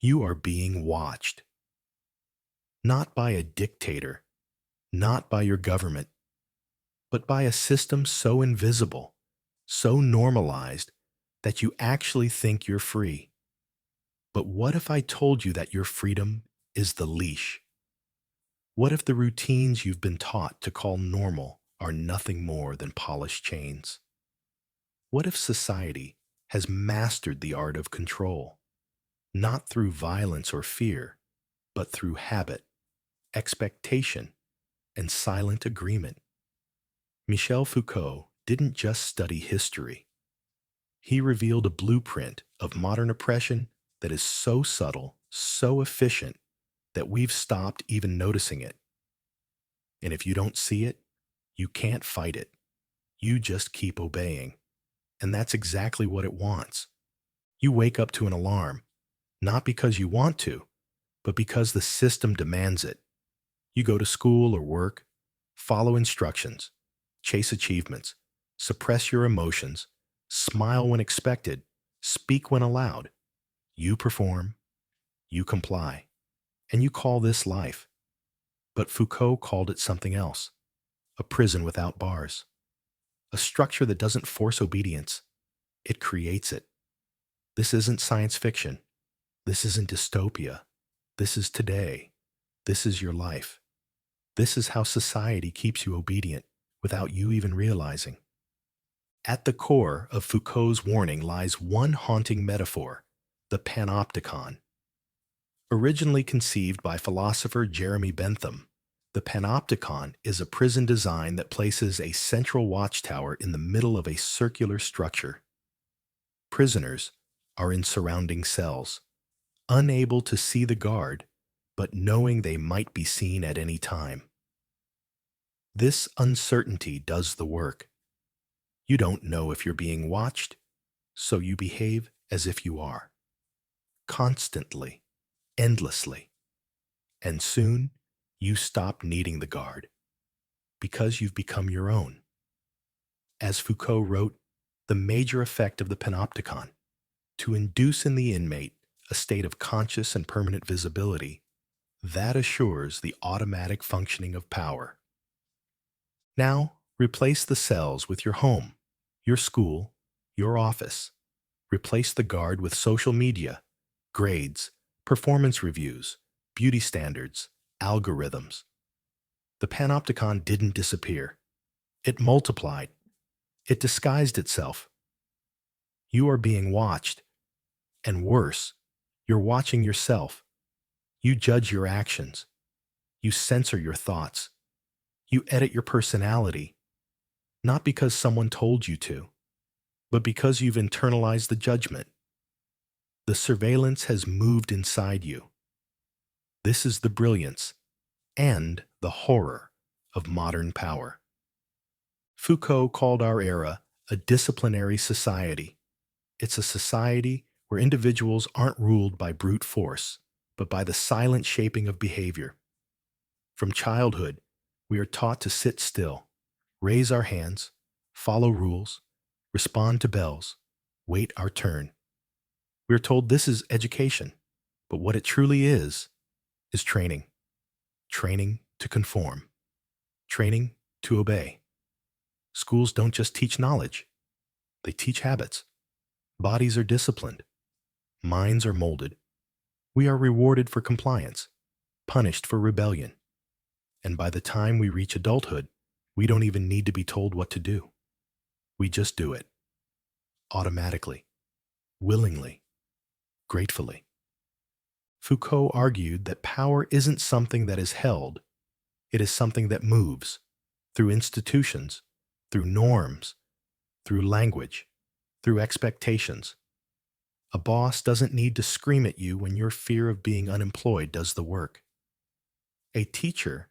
You are being watched, not by a dictator, not by your government, but by a system so invisible, so normalized, that you actually think you're free. But what if I told you that your freedom is the leash? What if the routines you've been taught to call normal are nothing more than polished chains? What if society has mastered the art of control, not through violence or fear, but through habit, expectation, and silent agreement? Michel Foucault didn't just study history. He revealed a blueprint of modern oppression that is so subtle, so efficient, that we've stopped even noticing it. And if you don't see it, you can't fight it. You just keep obeying. And that's exactly what it wants. You wake up to an alarm, not because you want to, but because the system demands it. You go to school or work, follow instructions, chase achievements, suppress your emotions, smile when expected, speak when allowed. You perform, you comply, and you call this life. But Foucault called it something else: a prison without bars, a structure that doesn't force obedience, it creates it. This isn't science fiction. This isn't dystopia. This is today. This is your life. This is how society keeps you obedient without you even realizing. At the core of Foucault's warning lies one haunting metaphor: the panopticon. Originally conceived by philosopher Jeremy Bentham, the panopticon is a prison design that places a central watchtower in the middle of a circular structure. Prisoners are in surrounding cells, unable to see the guard, but knowing they might be seen at any time. This uncertainty does the work. You don't know if you're being watched, so you behave as if you are. Constantly, endlessly. And soon, you stop needing the guard, because you've become your own. As Foucault wrote, the major effect of the panopticon: to induce in the inmate a state of conscious and permanent visibility that assures the automatic functioning of power. Now, replace the cells with your home, your school, your office. Replace the guard with social media, grades, performance reviews, beauty standards, algorithms. The panopticon didn't disappear. It multiplied. It disguised itself. You are being watched. And worse, you're watching yourself. You judge your actions. You censor your thoughts. You edit your personality, not because someone told you to, but because you've internalized the judgment. The surveillance has moved inside you. This is the brilliance and the horror of modern power. Foucault called our era a disciplinary society. It's a society where individuals aren't ruled by brute force, but by the silent shaping of behavior. From childhood, we are taught to sit still, raise our hands, follow rules, respond to bells, wait our turn. We are told this is education, but what it truly is training. Training to conform. Training to obey. Schools don't just teach knowledge, they teach habits. Bodies are disciplined. Minds are molded. We are rewarded for compliance, punished for rebellion. And by the time we reach adulthood, we don't even need to be told what to do. We just do it. Automatically. Willingly. Gratefully. Foucault argued that power isn't something that is held. It is something that moves through institutions, through norms, through language, through expectations. A boss doesn't need to scream at you when your fear of being unemployed does the work. A teacher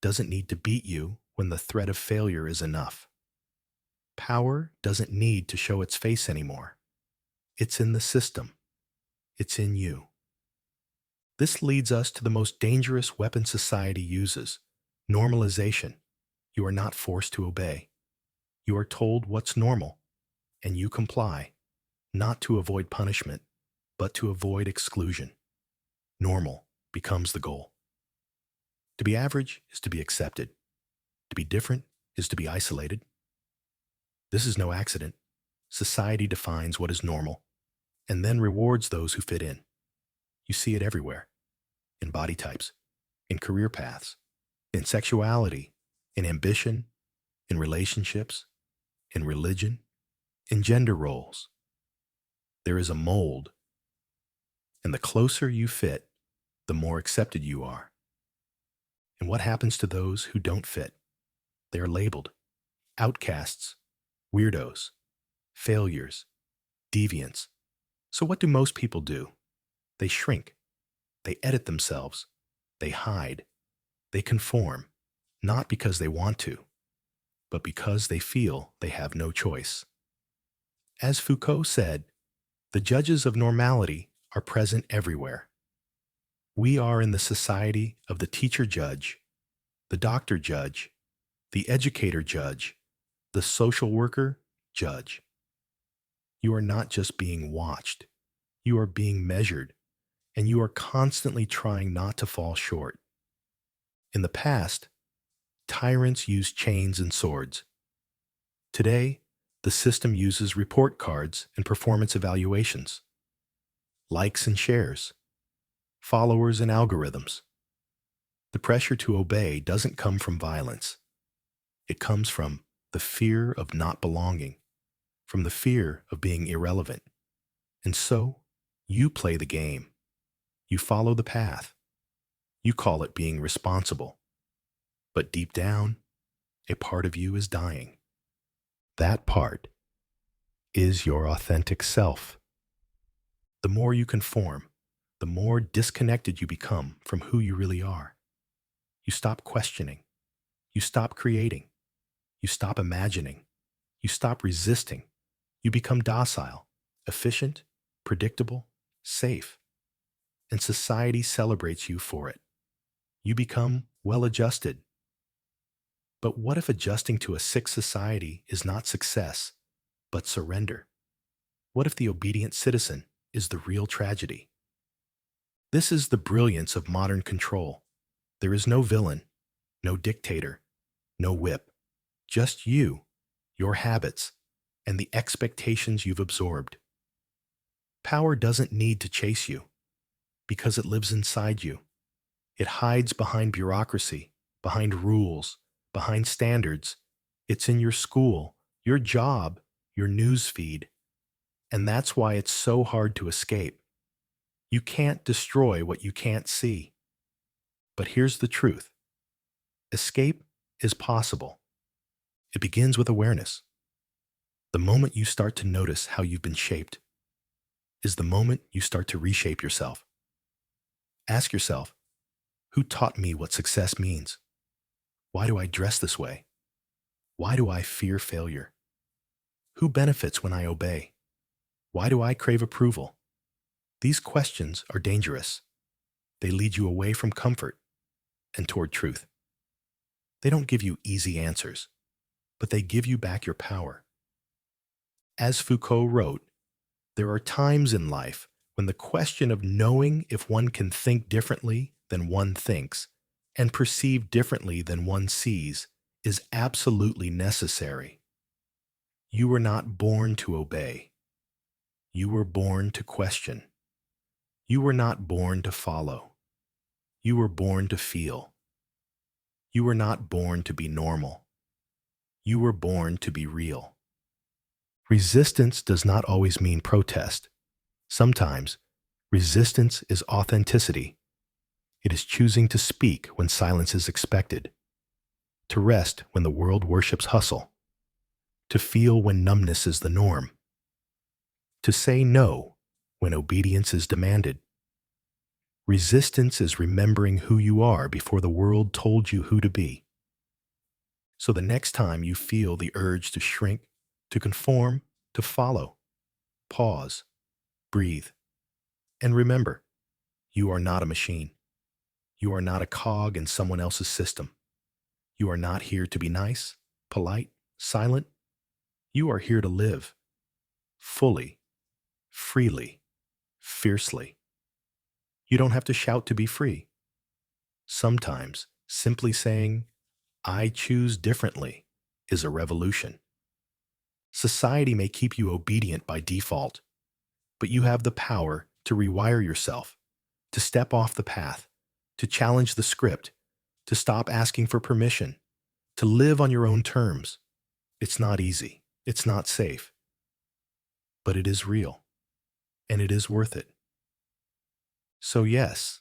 doesn't need to beat you when the threat of failure is enough. Power doesn't need to show its face anymore. It's in the system. It's in you. This leads us to the most dangerous weapon society uses: normalization. You are not forced to obey. You are told what's normal, and you comply, not to avoid punishment, but to avoid exclusion. Normal becomes the goal. To be average is to be accepted. To be different is to be isolated. This is no accident. Society defines what is normal and then rewards those who fit in. You see it everywhere, in body types, in career paths, in sexuality, in ambition, in relationships, in religion, in gender roles. There is a mold, and the closer you fit, the more accepted you are. And what happens to those who don't fit? They are labeled outcasts, weirdos, failures, deviants. So what do most people do? They shrink. They edit themselves. They hide. They conform, not because they want to, but because they feel they have no choice. As Foucault said, the judges of normality are present everywhere. We are in the society of the teacher judge, the doctor judge, the educator judge, the social worker judge. You are not just being watched, you are being measured, and you are constantly trying not to fall short. In the past, tyrants used chains and swords. Today, the system uses report cards and performance evaluations, likes and shares, followers and algorithms. The pressure to obey doesn't come from violence. It comes from the fear of not belonging, from the fear of being irrelevant. And so, you play the game. You follow the path. You call it being responsible. But deep down, a part of you is dying. That part is your authentic self. The more you conform, the more disconnected you become from who you really are. You stop questioning. You stop creating. You stop imagining. You stop resisting. You become docile, efficient, predictable, safe. And society celebrates you for it. You become well-adjusted. But what if adjusting to a sick society is not success, but surrender? What if the obedient citizen is the real tragedy? This is the brilliance of modern control. There is no villain, no dictator, no whip. Just you, your habits, and the expectations you've absorbed. Power doesn't need to chase you, because it lives inside you. It hides behind bureaucracy, behind rules, behind standards. It's in your school, your job, your news feed. And that's why it's so hard to escape. You can't destroy what you can't see. But here's the truth. Escape is possible. It begins with awareness. The moment you start to notice how you've been shaped is the moment you start to reshape yourself. Ask yourself, who taught me what success means? Why do I dress this way? Why do I fear failure? Who benefits when I obey? Why do I crave approval? These questions are dangerous. They lead you away from comfort and toward truth. They don't give you easy answers, but they give you back your power. As Foucault wrote, there are times in life when the question of knowing if one can think differently than one thinks and perceive differently than one sees is absolutely necessary. You were not born to obey. You were born to question. You were not born to follow. You were born to feel. You were not born to be normal. You were born to be real. Resistance does not always mean protest. Sometimes, resistance is authenticity. It is choosing to speak when silence is expected, to rest when the world worships hustle, to feel when numbness is the norm, to say no when obedience is demanded. Resistance is remembering who you are before the world told you who to be. So the next time you feel the urge to shrink, to conform, to follow, pause, breathe, and remember, you are not a machine. You are not a cog in someone else's system. You are not here to be nice, polite, silent. You are here to live fully, freely, fiercely. You don't have to shout to be free. Sometimes, simply saying, I choose differently, is a revolution. Society may keep you obedient by default, but you have the power to rewire yourself, to step off the path, to challenge the script, to stop asking for permission, to live on your own terms. It's not easy. It's not safe. But it is real, and it is worth it. So yes,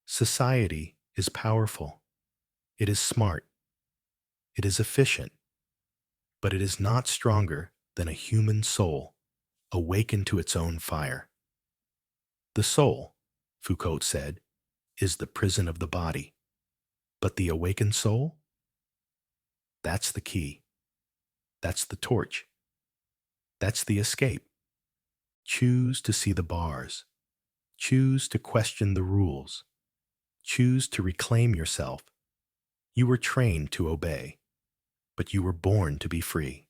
society is powerful. It is smart. It is efficient. But it is not stronger than a human soul awakened to its own fire. The soul, Foucault said, is the prison of the body. But the awakened soul? That's the key. That's the torch. That's the escape. Choose to see the bars. Choose to question the rules. Choose to reclaim yourself. You were trained to obey, but you were born to be free.